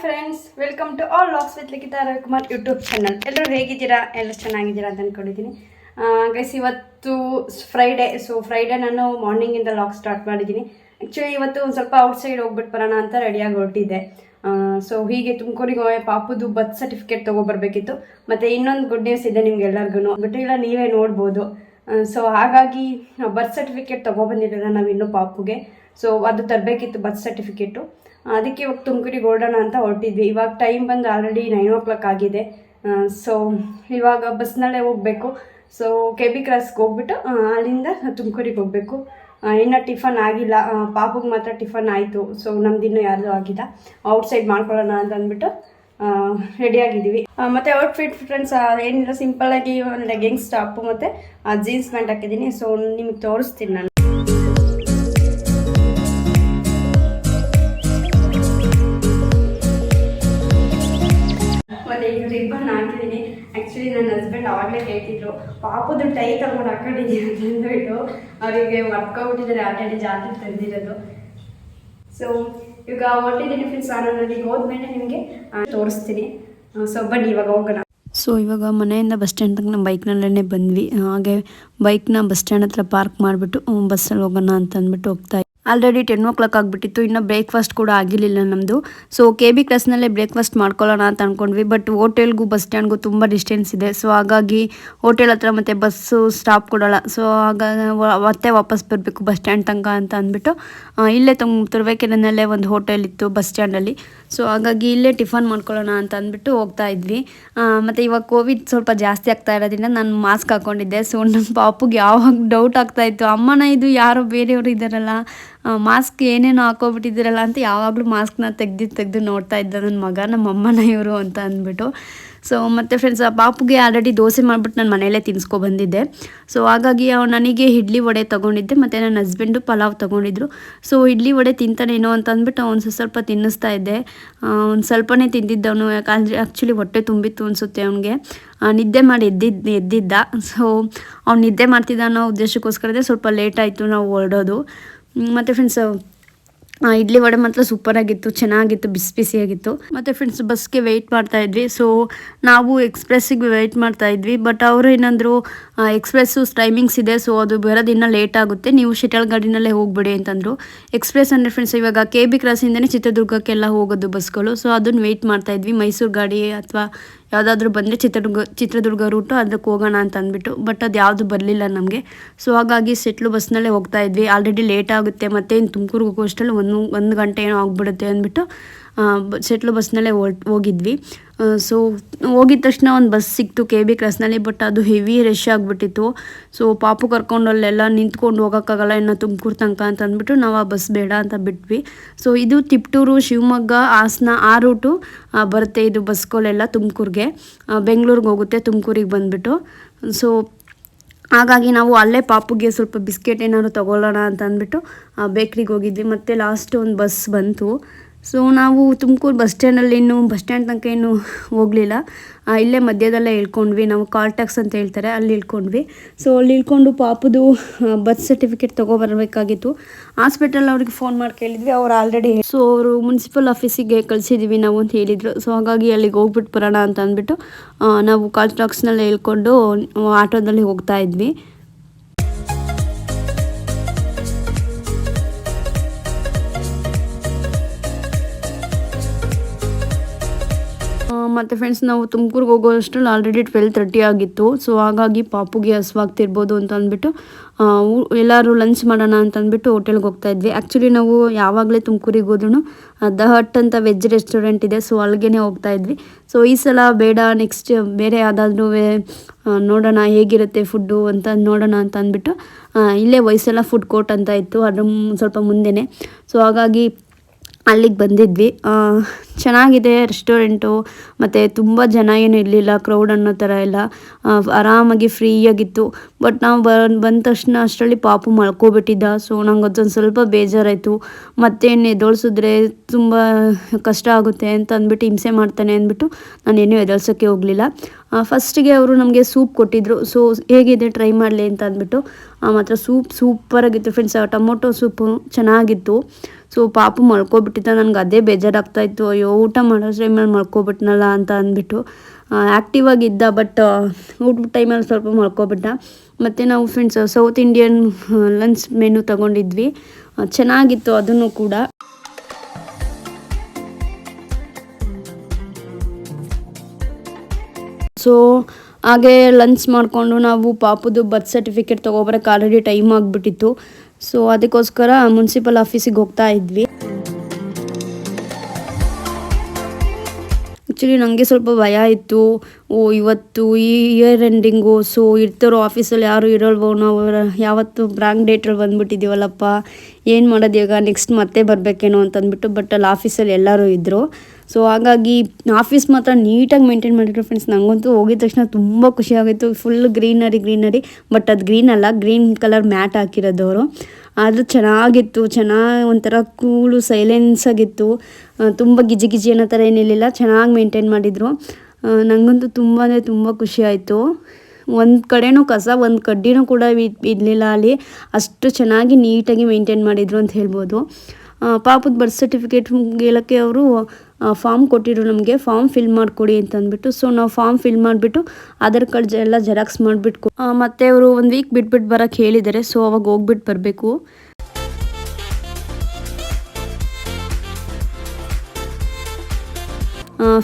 Friends, welcome to all logs with Likhita Ravikumar YouTube channel. ಎಲ್ಲರೂ ಹೇಗಿದ್ದೀರಾ? ಎಲ್ಲ ಚೆನ್ನಾಗಿದ್ದೀರಾ ಅಂತ ಅಂದ್ಕೊಂಡಿದ್ದೀನಿ. ಗೈಸ್, ಇವತ್ತು ಫ್ರೈಡೇ. ಸೊ ಫ್ರೈಡೇ ನಾನು ಮಾರ್ನಿಂಗಿಂದ ಲಾಗ್ ಸ್ಟಾರ್ಟ್ ಮಾಡಿದ್ದೀನಿ. ಆ್ಯಕ್ಚುಲಿ ಇವತ್ತು ಒಂದು ಸ್ವಲ್ಪ ಔಟ್ಸೈಡ್ ಹೋಗ್ಬಿಟ್ಟು ಬರೋಣ ಅಂತ ರೆಡಿಯಾಗಿ ಹೊರಟಿದ್ದೆ. ಸೊ ಹೀಗೆ ತುಮಕೂರಿಗೆ ಪಾಪುದು ಬರ್ತ್ ಸರ್ಟಿಫಿಕೇಟ್ ತೊಗೊಬರ್ಬೇಕಿತ್ತು. ಮತ್ತು ಇನ್ನೊಂದು ಗುಡ್ ನ್ಯೂಸ್ ಇದೆ ನಿಮ್ಗೆಲ್ಲರಿಗೂ, ಬಟ್ ಇಲ್ಲ ನೀವೇ ನೋಡ್ಬೋದು. ಸೊ ಹಾಗಾಗಿ ಬರ್ತ್ ಸರ್ಟಿಫಿಕೇಟ್ ತೊಗೊಬಂದಿರಲಿಲ್ಲ ನಾವು ಇನ್ನೂ ಪಾಪುಗೆ. ಸೊ ಅದು ತರಬೇಕಿತ್ತು ಬರ್ತ್ ಸರ್ಟಿಫಿಕೇಟು. ಅದಕ್ಕೆ ಇವಾಗ ತುಮಕೂರಿಗೆ ಹೊರಡೋಣ ಅಂತ ಹೊರಟಿದ್ವಿ. ಇವಾಗ ಟೈಮ್ ಬಂದು ಆಲ್ರೆಡಿ 9 o'clock ಆಗಿದೆ. ಸೊ ಇವಾಗ ಬಸ್ನಲ್ಲೇ ಹೋಗಬೇಕು. ಸೊ KB ಕ್ರಾಸ್ಗೆ ಹೋಗ್ಬಿಟ್ಟು ಅಲ್ಲಿಂದ ತುಮಕೂರಿಗೆ ಹೋಗಬೇಕು. ಇನ್ನೂ ಟಿಫನ್ ಆಗಿಲ್ಲ, ಪಾಪುಗೆ ಮಾತ್ರ ಟಿಫನ್ ಆಯಿತು. ಸೊ ನಮ್ದಿನ್ನೂ ಯಾರ್ದು ಆಗಿಲ್ಲ. ಔಟ್ಸೈಡ್ ಮಾಡ್ಕೊಳ್ಳೋಣ ಅಂತ ಅಂದ್ಬಿಟ್ಟು ರೆಡಿಯಾಗಿದ್ದೀವಿ. ಮತ್ತು ಔಟ್ಫಿಟ್ ಫ್ರೆಂಡ್ಸ್ ಏನಿಲ್ಲ, ಸಿಂಪಲ್ಲಾಗಿ ಒಂದು ಲೆಗ್ಗಿಂಗ್ಸ್ ಟಾಪು ಮತ್ತು ಜೀನ್ಸ್ ಪ್ಯಾಂಟ್ ಹಾಕಿದ್ದೀನಿ. ಸೊ ನಿಮಗೆ ತೋರಿಸ್ತೀನಿ ನಾನು. ಮತ್ತು ಈಗ ರಿಬ್ಬನ್ ಹಾಕಿದ್ದೀನಿ. ಆ್ಯಕ್ಚುಲಿ ನನ್ನ ಹಸ್ಬೆಂಡ್ ಆವಾಗಲೇ ಹೇಳ್ತಿದ್ರು, ಪಾಪುದು ಟೈ ತಗೊಂಡು ಹಾಕೊಂಡಿದ್ದೀನಿ ಅಂತ ಅಂದ್ಬಿಟ್ಟು. ಅವರಿಗೆ ವರ್ಕೌಟಿದ್ದಾರೆ, ಆಲ್ರೆಡಿ ಜಾತ್ರೆ ತಂದಿರೋದು. ಸೊ ಈಗ ಹೊರಟಿದ್ದೀನಿ ಫ್ರೆಂಡ್ಸ್. ನಾನು ಅಲ್ಲಿಗೆ ಹೋದ್ಮೇಲೆ ನಿಮಗೆ ತೋರಿಸ್ತೀನಿ. ಸೊ ಬನ್ನಿ ಇವಾಗ ಹೋಗೋಣ. ಸೊ ಇವಾಗ ಮನೆಯಿಂದ ಬಸ್ ಸ್ಟ್ಯಾಂಡ್ ತನಕ ನಮ್ಮ ಬೈಕ್ನಲ್ಲೇ ಬಂದ್ವಿ. ಹಾಗೆ ಬೈಕ್ನ ಬಸ್ ಸ್ಟ್ಯಾಂಡ್ ಹತ್ರ ಪಾರ್ಕ್ ಮಾಡಿಬಿಟ್ಟು ಬಸ್ಸಲ್ಲಿ ಹೋಗೋಣ ಅಂತ ಅಂದ್ಬಿಟ್ಟು ಹೋಗ್ತಾ. ಆಲ್ರೆಡಿ 10 o'clock ಆಗಿಬಿಟ್ಟಿತ್ತು. ಇನ್ನು ಬ್ರೇಕ್ಫಾಸ್ಟ್ ಕೂಡ ಆಗಿರಲಿಲ್ಲ ನಮ್ಮದು. ಸೊ KB ಕ್ಲಾಸ್ನಲ್ಲೇ ಬ್ರೇಕ್ಫಾಸ್ಟ್ ಮಾಡ್ಕೊಳ್ಳೋಣ ಅಂತ ಅಂದ್ಕೊಂಡ್ವಿ. ಬಟ್ ಹೋಟೆಲ್ಗೂ ಬಸ್ ಸ್ಟ್ಯಾಂಡ್ಗೂ ತುಂಬ ಡಿಸ್ಟೆನ್ಸ್ ಇದೆ. ಸೊ ಹಾಗಾಗಿ ಹೋಟೆಲ್ ಹತ್ರ ಮತ್ತು ಬಸ್ಸು ಸ್ಟಾಪ್ ಕೊಡೋಲ್ಲ. ಸೊ ಮತ್ತೆ ವಾಪಸ್ ಬರಬೇಕು ಬಸ್ ಸ್ಟ್ಯಾಂಡ್ ತನಕ ಅಂತ ಅಂದ್ಬಿಟ್ಟು ಇಲ್ಲೇ ತುರುವೇಕೆರೆನಲ್ಲೇ ಒಂದು ಹೋಟೆಲ್ ಇತ್ತು ಬಸ್ ಸ್ಟ್ಯಾಂಡಲ್ಲಿ. ಸೊ ಹಾಗಾಗಿ ಇಲ್ಲೇ ಟಿಫನ್ ಮಾಡ್ಕೊಳ್ಳೋಣ ಅಂತ ಅಂದ್ಬಿಟ್ಟು ಹೋಗ್ತಾ ಇದ್ವಿ. ಮತ್ತು ಇವಾಗ ಕೋವಿಡ್ ಸ್ವಲ್ಪ ಜಾಸ್ತಿ ಆಗ್ತಾ ಇರೋದ್ರಿಂದ ನಾನು ಮಾಸ್ಕ್ ಹಾಕ್ಕೊಂಡಿದ್ದೆ. ಸೊ ನಮ್ಮ ಪಾಪುಗೆ ಯಾವಾಗ ಡೌಟ್ ಆಗ್ತಾಯಿತ್ತು, ಅಮ್ಮನ ಇದು ಯಾರೋ ಬೇರೆಯವರು ಇದ್ದಾರಲ್ಲ, ಮಾಸ್ಕ್ ಏನೇನೋ ಹಾಕೋಬಿಟ್ಟಿದ್ದೀರಲ್ಲ ಅಂತ ಯಾವಾಗಲೂ ಮಾಸ್ಕ್ನ ತೆಗೆದು ನೋಡ್ತಾ ಇದ್ದ ನನ್ನ ಮಗ, ನಮ್ಮ ಅಮ್ಮನ ಇವರು ಅಂತ ಅಂದ್ಬಿಟ್ಟು. ಸೊ ಮತ್ತು ಫ್ರೆಂಡ್ಸ್, ಆ ಪಾಪುಗೆ ಆಲ್ರೆಡಿ ದೋಸೆ ಮಾಡಿಬಿಟ್ಟು ನಾನು ಮನೆಯಲ್ಲೇ ತಿನ್ನಿಸ್ಕೊಬಂದಿದ್ದೆ. ಸೊ ಹಾಗಾಗಿ ನನಗೆ ಇಡ್ಲಿ ವಡೆ ತೊಗೊಂಡಿದ್ದೆ, ಮತ್ತು ನನ್ನ ಹಸ್ಬೆಂಡು ಪಲಾವ್ ತೊಗೊಂಡಿದ್ರು. ಸೊ ಇಡ್ಲಿ ವಡೆ ತಿಂತಾನೇನೋ ಅಂತ ಅಂದ್ಬಿಟ್ಟು ಅವ್ನು ಸ್ವಲ್ಪ ತಿನ್ನಿಸ್ತಾ ಇದ್ದೆ. ಒಂದು ಸ್ವಲ್ಪನೇ ತಿಂದಿದ್ದವನು, ಯಾಕಂದರೆ ಆ್ಯಕ್ಚುಲಿ ಹೊಟ್ಟೆ ತುಂಬಿತ್ತು ಅನಿಸುತ್ತೆ ಅವನಿಗೆ. ನಿದ್ದೆ ಮಾಡಿ ಎದ್ದಿದ್ದ. ಸೊ ಅವ್ನು ನಿದ್ದೆ ಮಾಡ್ತಿದ್ದ ಅನ್ನೋ ಉದ್ದೇಶಕ್ಕೋಸ್ಕರದೇ ಸ್ವಲ್ಪ ಲೇಟ್ ಆಯಿತು ನಾವು ಹೊರಡೋದು. ಮತ್ತು ಫ್ರೆಂಡ್ಸ್, ಇಡ್ಲಿ ವಡೆ ಮಾತ್ರ ಸೂಪರಾಗಿತ್ತು, ಚೆನ್ನಾಗಿತ್ತು, ಬಿಸಿ ಬಿಸಿಯಾಗಿತ್ತು. ಮತ್ತು ಫ್ರೆಂಡ್ಸ್, ಬಸ್ಗೆ ವೆಯ್ಟ್ ಮಾಡ್ತಾಯಿದ್ವಿ. ಸೊ ನಾವು ಎಕ್ಸ್ಪ್ರೆಸ್ಸಿಗೆ ವೆಯ್ಟ್ ಮಾಡ್ತಾಯಿದ್ವಿ. ಬಟ್ ಅವರು ಏನಂದರು, ಎಕ್ಸ್ಪ್ರೆಸ್ಸು ಟೈಮಿಂಗ್ಸ್ ಇದೆ, ಸೊ ಅದು ಬರೋದಿನ್ನ ಲೇಟ್ ಆಗುತ್ತೆ, ನೀವು ಶಟಲ್ ಗಾಡಿನಲ್ಲೇ ಹೋಗ್ಬಿಡಿ ಅಂತಂದರು. ಎಕ್ಸ್ಪ್ರೆಸ್ ಅಂದರೆ ಫ್ರೆಂಡ್ಸ್ ಇವಾಗ KB ಕ್ರಾಸಿಂದನೇ ಚಿತ್ರದುರ್ಗಕ್ಕೆಲ್ಲ ಹೋಗೋದು ಬಸ್ಗಳು. ಸೊ ಅದನ್ನು ವೆಯ್ಟ್ ಮಾಡ್ತಾಯಿದ್ವಿ. ಮೈಸೂರು ಗಾಡಿ ಅಥವಾ ಯಾವುದಾದ್ರೂ ಬಂದರೆ ಚಿತ್ರದುರ್ಗ ರೂಟು ಅದಕ್ಕೆ ಹೋಗೋಣ ಅಂತ ಅಂದ್ಬಿಟ್ಟು. ಬಟ್ ಅದು ಯಾವುದು ಬರಲಿಲ್ಲ ನಮಗೆ. ಸೊ ಹಾಗಾಗಿ ಸೆಟ್ಲು ಬಸ್ನಲ್ಲೇ ಹೋಗ್ತಾ ಇದ್ವಿ. ಆಲ್ರೆಡಿ ಲೇಟ್ ಆಗುತ್ತೆ, ಮತ್ತು ಇನ್ನು ತುಮಕೂರಿಗೆ ಹೋಗೋಷ್ಟರಲ್ಲಿ ಒಂದು ಗಂಟೆ ಏನೋ ಆಗಿಬಿಡುತ್ತೆ ಅಂದ್ಬಿಟ್ಟು ಸೆಟ್ಲು ಬಸ್ನಲ್ಲೇ ಹೋಗಿದ್ವಿ. ಸೊ ಹೋಗಿದ ತಕ್ಷಣ ಒಂದು ಬಸ್ ಸಿಕ್ತು KB ಕ್ರಾಸ್ನಲ್ಲಿ. ಬಟ್ ಅದು ಹೆವಿ ರಶ್ ಆಗಿಬಿಟ್ಟಿತ್ತು. ಸೊ ಪಾಪು ಕರ್ಕೊಂಡು ಅಲ್ಲೆಲ್ಲ ನಿಂತ್ಕೊಂಡು ಹೋಗೋಕ್ಕಾಗಲ್ಲ ಇನ್ನು ತುಮಕೂರು ತನಕ ಅಂತ ಅಂದ್ಬಿಟ್ಟು ನಾವು ಆ ಬಸ್ ಬೇಡ ಅಂತ ಬಿಟ್ವಿ. ಸೊ ಇದು ತಿಪ್ಟೂರು, ಶಿವಮೊಗ್ಗ, ಹಾಸನ ಆ ರೂಟು ಬರುತ್ತೆ ಇದು ಬಸ್ಗಳೆಲ್ಲ ತುಮಕೂರಿಗೆ. ಬೆಂಗಳೂರಿಗೆ ಹೋಗುತ್ತೆ ತುಮಕೂರಿಗೆ ಬಂದುಬಿಟ್ಟು. ಸೊ ಹಾಗಾಗಿ ನಾವು ಅಲ್ಲೇ ಪಾಪುಗೆ ಸ್ವಲ್ಪ ಬಿಸ್ಕೆಟ್ ಏನಾದ್ರು ತೊಗೊಳ್ಳೋಣ ಅಂತ ಅಂದ್ಬಿಟ್ಟು ಬೇಕ್ರಿಗೆ ಹೋಗಿದ್ವಿ. ಮತ್ತು ಲಾಸ್ಟ್ ಒಂದು ಬಸ್ ಬಂತು. ಸೊ ನಾವು ತುಮಕೂರು ಬಸ್ ಸ್ಟ್ಯಾಂಡ್ ತನಕ ಏನು ಹೋಗಲಿಲ್ಲ, ಇಲ್ಲೇ ಮಧ್ಯದಲ್ಲೇ ಇಳ್ಕೊಂಡ್ವಿ. ನಾವು ಕಾಲ್ ಟ್ಯಾಕ್ಸ್ ಅಂತ ಹೇಳ್ತಾರೆ, ಅಲ್ಲಿ ಇಳ್ಕೊಂಡ್ವಿ. ಸೊ ಅಲ್ಲಿ ಇಳ್ಕೊಂಡು ಪಾಪುದು ಬರ್ತ್ ಸರ್ಟಿಫಿಕೇಟ್ ತೊಗೊಬರ್ಬೇಕಾಗಿತ್ತು. ಹಾಸ್ಪಿಟಲ್ ಅವ್ರಿಗೆ ಫೋನ್ ಮಾಡಿ ಕೇಳಿದ್ವಿ, ಅವ್ರು ಆಲ್ರೆಡಿ. ಸೊ ಅವರು ಮುನ್ಸಿಪಲ್ ಆಫೀಸಿಗೆ ಕಳಿಸಿದ್ದೀವಿ ನಾವು ಅಂತ ಹೇಳಿದರು. ಸೊ ಹಾಗಾಗಿ ಅಲ್ಲಿಗೆ ಹೋಗ್ಬಿಟ್ಟು ಬರೋಣ ಅಂತ ಅಂದ್ಬಿಟ್ಟು ನಾವು ಕಾಲ್ ಟ್ಯಾಕ್ಸ್ನಲ್ಲೇ ಇಳ್ಕೊಂಡು ಆಟೋದಲ್ಲಿ ಹೋಗ್ತಾ ಇದ್ವಿ. ಮತ್ತು ಫ್ರೆಂಡ್ಸ್, ನಾವು ತುಮಕೂರಿಗೆ ಹೋಗೋಷ್ಟರಲ್ಲಿ ಆಲ್ರೆಡಿ 12:30 ಆಗಿತ್ತು. ಸೊ ಹಾಗಾಗಿ ಪಾಪುಗೆ ಹಸುವಾಗ್ತಿರ್ಬೋದು ಅಂತ ಅಂದ್ಬಿಟ್ಟು ಎಲ್ಲರೂ ಲಂಚ್ ಮಾಡೋಣ ಅಂತ ಅಂದ್ಬಿಟ್ಟು ಹೋಟೆಲ್ಗೆ ಹೋಗ್ತಾ ಇದ್ವಿ. ಆ್ಯಕ್ಚುಲಿ ನಾವು ಯಾವಾಗಲೇ ತುಮಕೂರಿಗೆ ಹೋದ್ರೂ ದ ಹಟ್ ಅಂತ ವೆಜ್ ರೆಸ್ಟೋರೆಂಟ್ ಇದೆ, ಸೊ ಅಲ್ಲಿಗೆ ಹೋಗ್ತಾ ಇದ್ವಿ. ಸೊ ಈ ಸಲ ಬೇಡ, ನೆಕ್ಸ್ಟ್ ಬೇರೆ ಯಾವುದಾದ್ರೂ ನೋಡೋಣ ಹೇಗಿರುತ್ತೆ ಫುಡ್ಡು ಅಂತ ನೋಡೋಣ ಅಂತ ಅಂದ್ಬಿಟ್ಟು ಇಲ್ಲೇ ಹೊಯ್ಸಳ ಫುಡ್ ಕೋರ್ಟ್ ಅಂತ ಇತ್ತು, ಅದು ಸ್ವಲ್ಪ ಮುಂದೆನೇ. ಸೊ ಹಾಗಾಗಿ ಅಲ್ಲಿಗೆ ಬಂದಿದ್ವಿ. ಚೆನ್ನಾಗಿದೆ ರೆಸ್ಟೋರೆಂಟು, ಮತ್ತು ತುಂಬ ಜನ ಏನು ಇರಲಿಲ್ಲ, ಕ್ರೌಡ್ ಅನ್ನೋ ಥರ ಎಲ್ಲ ಆರಾಮಾಗಿ ಫ್ರೀಯಾಗಿತ್ತು. ಬಟ್ ನಾವು ಬಂದ ತಕ್ಷಣ ಅಷ್ಟರಲ್ಲಿ ಪಾಪು ಮಲ್ಕೊಬಿಟ್ಟಿದ್ದ. ಸೊ ನಂಗೆ ಅದೊಂದು ಸ್ವಲ್ಪ ಬೇಜಾರಾಯಿತು. ಮತ್ತೇನು ಎದೊಳಿಸಿದ್ರೆ ತುಂಬ ಕಷ್ಟ ಆಗುತ್ತೆ ಅಂತ ಅಂದ್ಬಿಟ್ಟು ಹಿಂಸೆ ಮಾಡ್ತಾನೆ ಅಂದ್ಬಿಟ್ಟು ನಾನೇನು ಎದೊಳ್ಸೋಕ್ಕೆ ಹೋಗಲಿಲ್ಲ. ಫಸ್ಟಿಗೆ ಅವರು ನಮಗೆ ಸೂಪ್ ಕೊಟ್ಟಿದ್ದರು. ಸೊ ಹೇಗಿದೆ ಟ್ರೈ ಮಾಡಲಿ ಅಂತ ಅಂದ್ಬಿಟ್ಟು ಮಾತ್ರ ಸೂಪರಾಗಿತ್ತು ಫ್ರೆಂಡ್ಸ್. ಟೊಮೊಟೊ ಸೂಪು ಚೆನ್ನಾಗಿತ್ತು. ಸೊ ಪಾಪು ಮಲ್ಕೊಬಿಟ್ಟಿದ್ದ. ನನಗೆ ಅದೇ ಬೇಜಾರಾಗ್ತಾಯಿತ್ತು, ಅಯ್ಯೋ ಊಟ ಮಾಡೋ ಟೈಮಲ್ಲಿ ಮಲ್ಕೊಬಿಟ್ನಲ್ಲ ಅಂತ ಅಂದ್ಬಿಟ್ಟು. ಆ್ಯಕ್ಟಿವ್ ಆಗಿದ್ದ, ಬಟ್ ಊಟದ ಟೈಮಲ್ಲಿ ಸ್ವಲ್ಪ ಮಲ್ಕೊಬಿಟ್ಟ. ಮತ್ತು ನಾವು friends south Indian lunch menu ತೊಗೊಂಡಿದ್ವಿ, ಚೆನ್ನಾಗಿತ್ತು ಅದನ್ನು ಕೂಡ. ಸೊ ಹಾಗೆ ಲಂಚ್ ಮಾಡಿಕೊಂಡು ನಾವು ಪಾಪುದು ಬರ್ತ್ ಸರ್ಟಿಫಿಕೇಟ್ ತೊಗೊಬರಕ್ಕೆ ಆಲ್ರೆಡಿ ಟೈಮ್ ಆಗಿಬಿಟ್ಟಿತ್ತು. ಸೊ ಅದಕ್ಕೋಸ್ಕರ ಮುನ್ಸಿಪಲ್ ಆಫೀಸಿಗೆ ಹೋಗ್ತಾ ಇದ್ವಿ. ಆ್ಯಕ್ಚುಲಿ ನನಗೆ ಸ್ವಲ್ಪ ಭಯ ಇತ್ತು, ಇವತ್ತು ಈ ಇಯರ್ ಎಂಡಿಂಗು, ಸೊ ಇರ್ತಾರೋ ಆಫೀಸಲ್ಲಿ ಯಾರು ಇರೋಲ್ವೋ, ನಾವು ಯಾವತ್ತು ಬ್ರಾಂಕ್ ಡೇಟಲ್ಲಿ ಬಂದುಬಿಟ್ಟಿದ್ದೀವಲ್ಲಪ್ಪ, ಏನು ಮಾಡೋದು ಈಗ, ನೆಕ್ಸ್ಟ್ ಮತ್ತೆ ಬರಬೇಕೇನೋ ಅಂತಂದ್ಬಿಟ್ಟು. ಬಟ್ ಅಲ್ಲಿ ಆಫೀಸಲ್ಲಿ ಎಲ್ಲರೂ ಇದ್ದರು. ಸೊ ಹಾಗಾಗಿ ಆಫೀಸ್ ಮಾತ್ರ ನೀಟಾಗಿ ಮೇಂಟೈನ್ ಮಾಡಿದ್ರು ಫ್ರೆಂಡ್ಸ್. ನನಗಂತೂ ಹೋಗಿದ ತಕ್ಷಣ ತುಂಬ ಖುಷಿಯಾಗಿತ್ತು. ಫುಲ್ ಗ್ರೀನರಿ, ಬಟ್ ಅದು ಗ್ರೀನ್ ಅಲ್ಲ, ಗ್ರೀನ್ ಕಲರ್ ಮ್ಯಾಟ್ ಹಾಕಿರೋದವರು. ಅದು ಚೆನ್ನಾಗಿತ್ತು, ಒಂಥರ ಕೂಲು ಸೈಲೆನ್ಸ್ ಆಗಿತ್ತು. ತುಂಬ ಗಿಜಿ ಅನ್ನೋ ಥರ ಏನಿರಲಿಲ್ಲ, ಚೆನ್ನಾಗಿ ಮೇಂಟೈನ್ ಮಾಡಿದರು. ನನಗಂತೂ ತುಂಬ ಖುಷಿ ಆಯಿತು. ಒಂದು ಕಡೆನೂ ಕಸ ಒಂದು ಕಡ್ಡಿನೂ ಕೂಡ ಇರಲಿಲ್ಲ ಅಲ್ಲಿ, ಅಷ್ಟು ಚೆನ್ನಾಗಿ ನೀಟಾಗಿ ಮೇಂಟೈನ್ ಮಾಡಿದರು ಅಂತ ಹೇಳ್ಬೋದು. ಪಾಪದ ಬರ್ತ್ ಸರ್ಟಿಫಿಕೇಟ್ ಹೇಳೋಕ್ಕೆ ಅವರು ಫಾರ್ಮ್ ಕೊಟ್ಟಿದ್ರು ನಮಗೆ, ಫಾರ್ಮ್ ಫಿಲ್ ಮಾಡಿಕೊಡಿ ಅಂತ ಅಂದ್ಬಿಟ್ಟು. ಸೊ ನಾವು ಫಾರ್ಮ್ ಫಿಲ್ ಮಾಡಿಬಿಟ್ಟು ಆಧಾರ್ ಕಾರ್ಡ್ ಎಲ್ಲ ಜೆರಾಕ್ಸ್ ಮಾಡಿಬಿಟ್ಟು ಮತ್ತು ಅವರು 1 ವೀಕ್ ಬಿಟ್ಬಿಟ್ಟು ಬರೋಕ್ಕೆ ಹೇಳಿದ್ದಾರೆ. ಸೊ ಅವಾಗ ಹೋಗ್ಬಿಟ್ಟು ಬರಬೇಕು.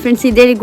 ಫ್ರೆಂಡ್ಸ್, ಇದೇ ಗುಡ್